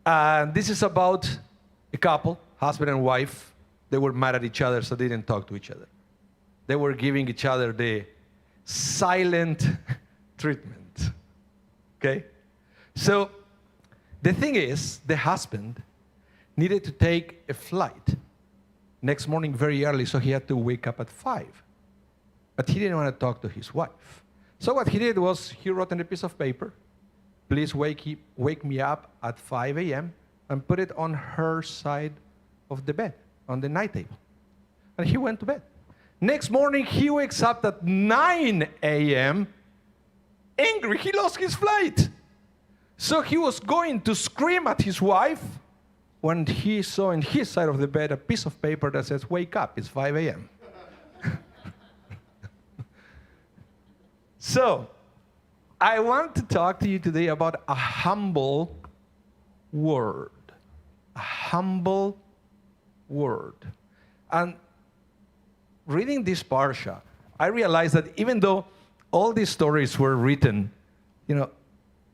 And this is about a couple, husband and wife. They were mad at each other, so they didn't talk to each other. They were giving each other the silent treatment. Okay? So the thing is, the husband needed to take a flight next morning very early, so he had to wake up at 5. But he didn't want to talk to his wife. So what he did was he wrote on a piece of paper, please wake me up at 5 a.m. and put it on her side of the bed, on the night table. And he went to bed. Next morning, he wakes up at 9 a.m. angry. He lost his flight. So he was going to scream at his wife when he saw in his side of the bed a piece of paper that says, wake up, it's 5 a.m. So, I want to talk to you today about a humble word. A humble word. And reading this parsha, I realized that even though all these stories were written,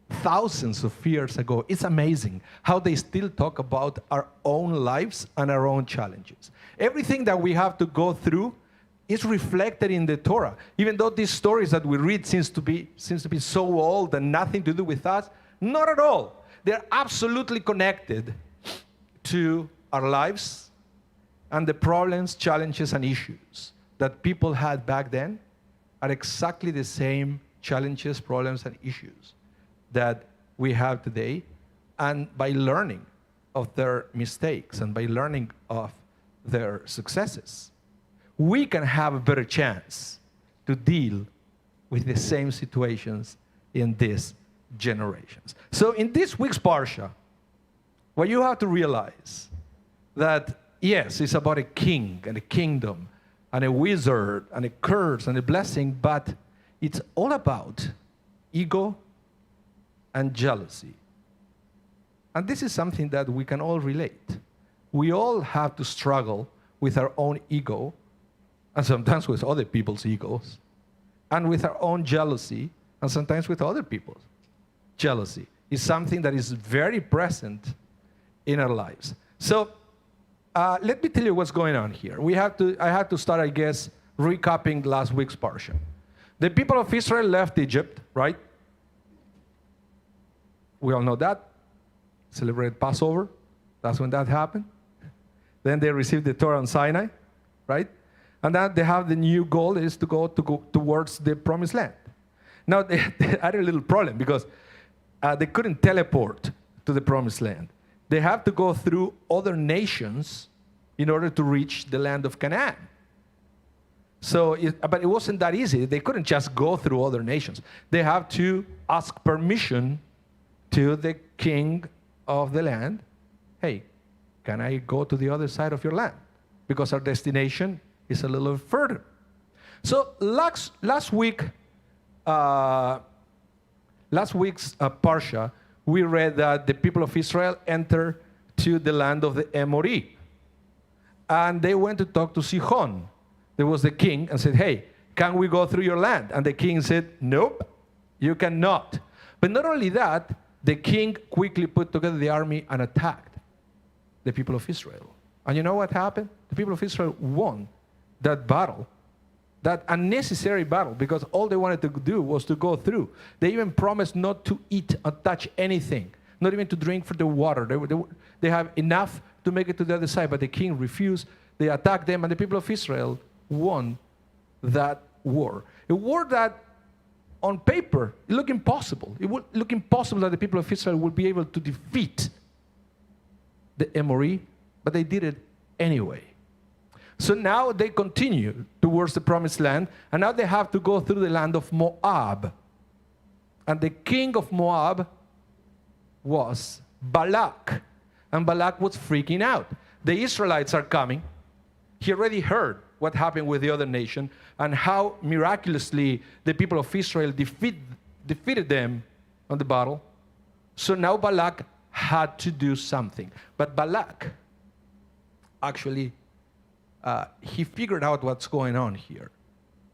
thousands of years ago, it's amazing how they still talk about our own lives and our own challenges. Everything that we have to go through is reflected in the Torah. Even though these stories that we read seems to be so old and nothing to do with us, not at all. They're absolutely connected to our lives and the problems, challenges, and issues that people had back then are exactly the same challenges, problems, and issues that we have today. And by learning of their mistakes and by learning of their successes, we can have a better chance to deal with the same situations in these generations. So in this week's Parsha, what you have to realize that, yes, it's about a king and a kingdom and a wizard and a curse and a blessing, but it's all about ego and jealousy. And this is something that we can all relate. We all have to struggle with our own ego, and sometimes with other people's egos, and with our own jealousy, and sometimes with other people's jealousy. Is something that is very present in our lives. So let me tell you what's going on here. I had to start, I guess, recapping last week's parsha. The people of Israel left Egypt, right? We all know that. Celebrated Passover. That's when that happened. Then they received the Torah on Sinai, right? And then they have the new goal is to go towards the promised land. Now, they had a little problem because they couldn't teleport to the promised land. They have to go through other nations in order to reach the land of Canaan. But it wasn't that easy. They couldn't just go through other nations. They have to ask permission to the king of the land. Hey, can I go to the other side of your land? Because our destination is a little further. So last week's parsha, we read that the people of Israel entered to the land of the Amori. And they went to talk to Sihon. There was the king and said, hey, can we go through your land? And the king said, nope, you cannot. But not only that, the king quickly put together the army and attacked the people of Israel. And you know what happened? The people of Israel won that battle, that unnecessary battle, because all they wanted to do was to go through. They even promised not to eat or touch anything, not even to drink from the water. They have enough to make it to the other side, but the king refused. They attacked them, and the people of Israel won that war. A war that, on paper, it looked impossible. It would look impossible that the people of Israel would be able to defeat the Amori, but they did it anyway. So now they continue towards the promised land, and now they have to go through the land of Moab. And the king of Moab was Balak. And Balak was freaking out. The Israelites are coming. He already heard what happened with the other nation and how miraculously the people of Israel defeated them on the battle. So now Balak had to do something. But Balak actually he figured out what's going on here.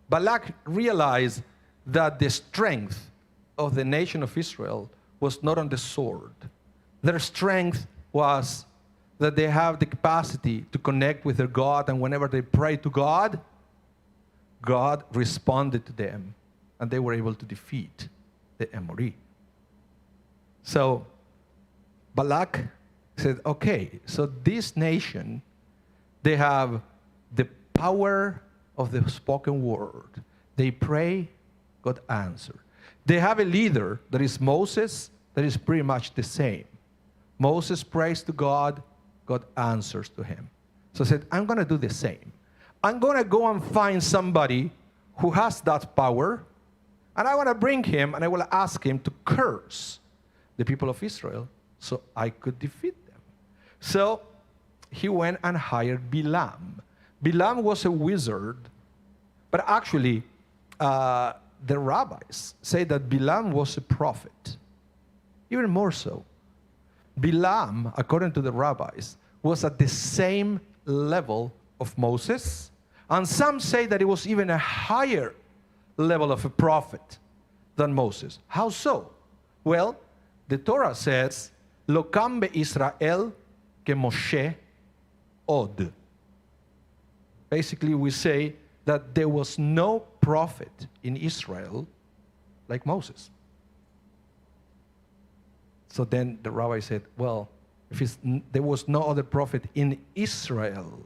Balak realized that the strength of the nation of Israel was not on the sword, Their strength was that they have the capacity to connect with their God, and whenever they pray to God, God responded to them, and they were able to defeat the Amoree. So Balak said, okay, so this nation, they have the power of the spoken word. They pray, God answers. They have a leader that is Moses, that is pretty much the same. Moses prays to God, God answers to him. So I said, I'm going to do the same. I'm going to go and find somebody who has that power, and I want to bring him, and I will ask him to curse the people of Israel so I could defeat them. So he went and hired Bilam. Bilam was a wizard, but actually the rabbis say that Bilam was a prophet. Even more so. Bilam, according to the rabbis, was at the same level of Moses, and some say that it was even a higher level of a prophet than Moses. How so? Well, the Torah says, Lo kam Israel que Moshe od. Basically, we say that there was no prophet in Israel like Moses. So then the rabbi said, well, if there was no other prophet in Israel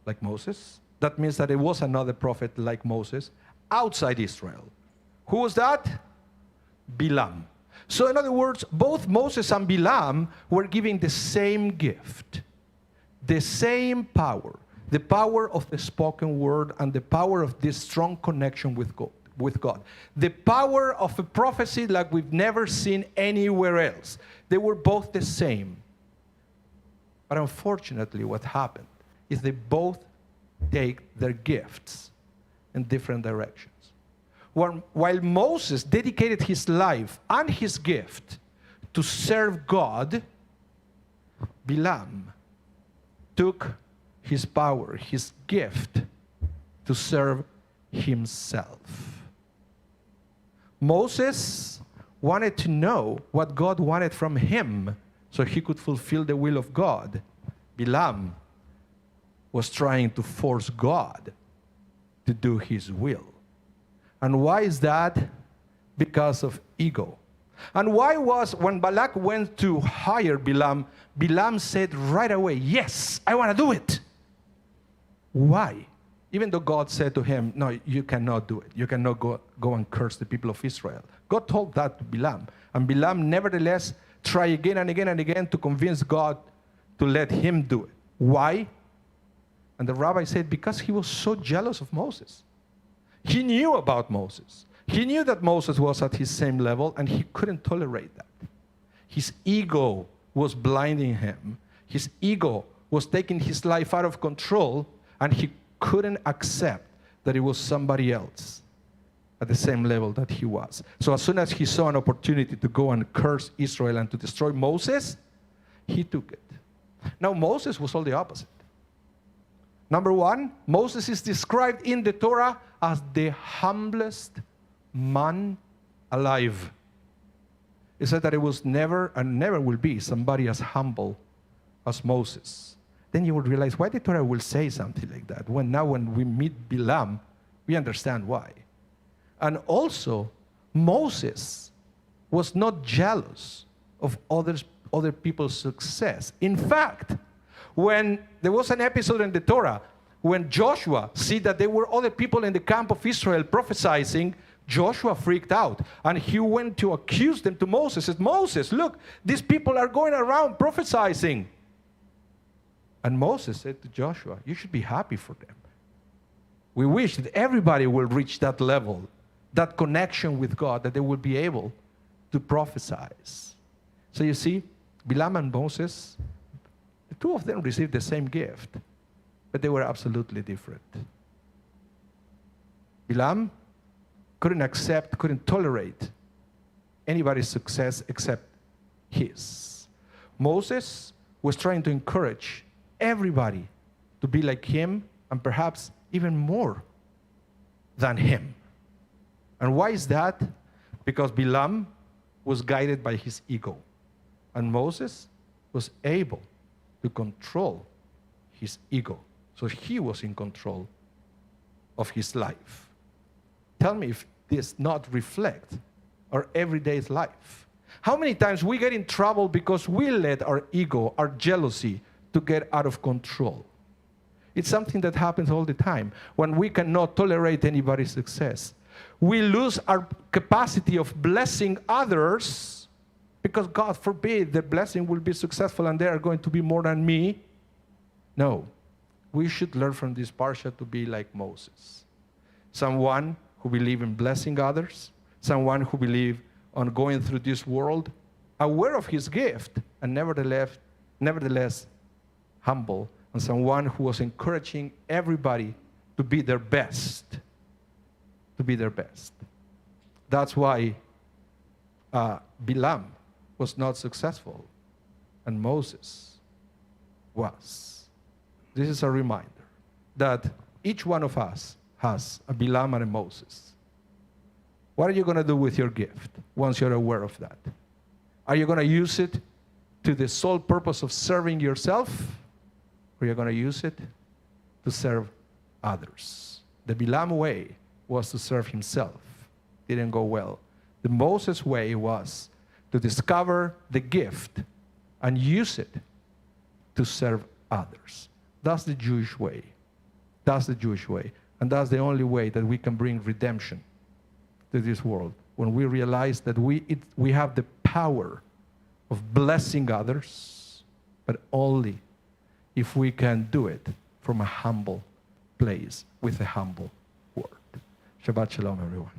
like Moses, that means that there was another prophet like Moses outside Israel. Who was that? Bilam. So in other words, both Moses and Bilam were given the same gift, the same power, the power of the spoken word and the power of this strong connection with God. The power of a prophecy like we've never seen anywhere else. They were both the same. But unfortunately, what happened is they both take their gifts in different directions. While Moses dedicated his life and his gift to serve God, Bilam took his power, his gift, to serve himself. Moses wanted to know what God wanted from him so he could fulfill the will of God. Bilam was trying to force God to do his will. And why is that? Because of ego. And why was, when Balak went to hire Bilam, Bilam said right away, yes, I want to do it. Why? Even though God said to him, no, you cannot do it. You cannot go and curse the people of Israel. God told that to Bilam. And Bilam nevertheless tried again and again and again to convince God to let him do it. Why? And the rabbi said, because he was so jealous of Moses. He knew about Moses. He knew that Moses was at his same level, and he couldn't tolerate that. His ego was blinding him. His ego was taking his life out of control, and he couldn't accept that it was somebody else at the same level that he was. So as soon as he saw an opportunity to go and curse Israel and to destroy Moses, he took it. Now, Moses was all the opposite. Number one, Moses is described in the Torah as the humblest man alive. It said that it was never and never will be somebody as humble as Moses. Then you would realize why the Torah will say something like that. When we meet Bilam, we understand why. And also, Moses was not jealous of other people's success. In fact, when there was an episode in the Torah when Joshua see that there were other people in the camp of Israel prophesying, Joshua freaked out, and he went to accuse them to Moses. Said, Moses, look, these people are going around prophesying. And Moses said to Joshua, you should be happy for them. We wish that everybody will reach that level, that connection with God, that they will be able to prophesy. So you see, Bilam and Moses, the two of them received the same gift, but they were absolutely different. Bilam couldn't tolerate anybody's success except his. Moses was trying to encourage everybody to be like him, and perhaps even more than him. And why is that? Because Bilam was guided by his ego. And Moses was able to control his ego. So he was in control of his life. Tell me if this not reflect our everyday life. How many times we get in trouble because we let our ego, our jealousy, to get out of control? It's something that happens all the time when we cannot tolerate anybody's success. We lose our capacity of blessing others because God forbid the blessing will be successful and they are going to be more than me. No, we should learn from this parsha to be like Moses. Someone who believes in blessing others, someone who believes on going through this world, aware of his gift, and nevertheless humble, and someone who was encouraging everybody to be their best. To be their best. That's why Balaam was not successful, and Moses was. This is a reminder that each one of us has a Balaam and a Moses. What are you going to do with your gift once you're aware of that? Are you going to use it to the sole purpose of serving yourself, or are you going to use it to serve others? The Balaam way was to serve himself. Didn't go well. The Moses way was to discover the gift and use it to serve others. That's the Jewish way. That's the Jewish way. And that's the only way that we can bring redemption to this world. When we realize that we have the power of blessing others, but only if we can do it from a humble place with a humble word. Shabbat Shalom, everyone.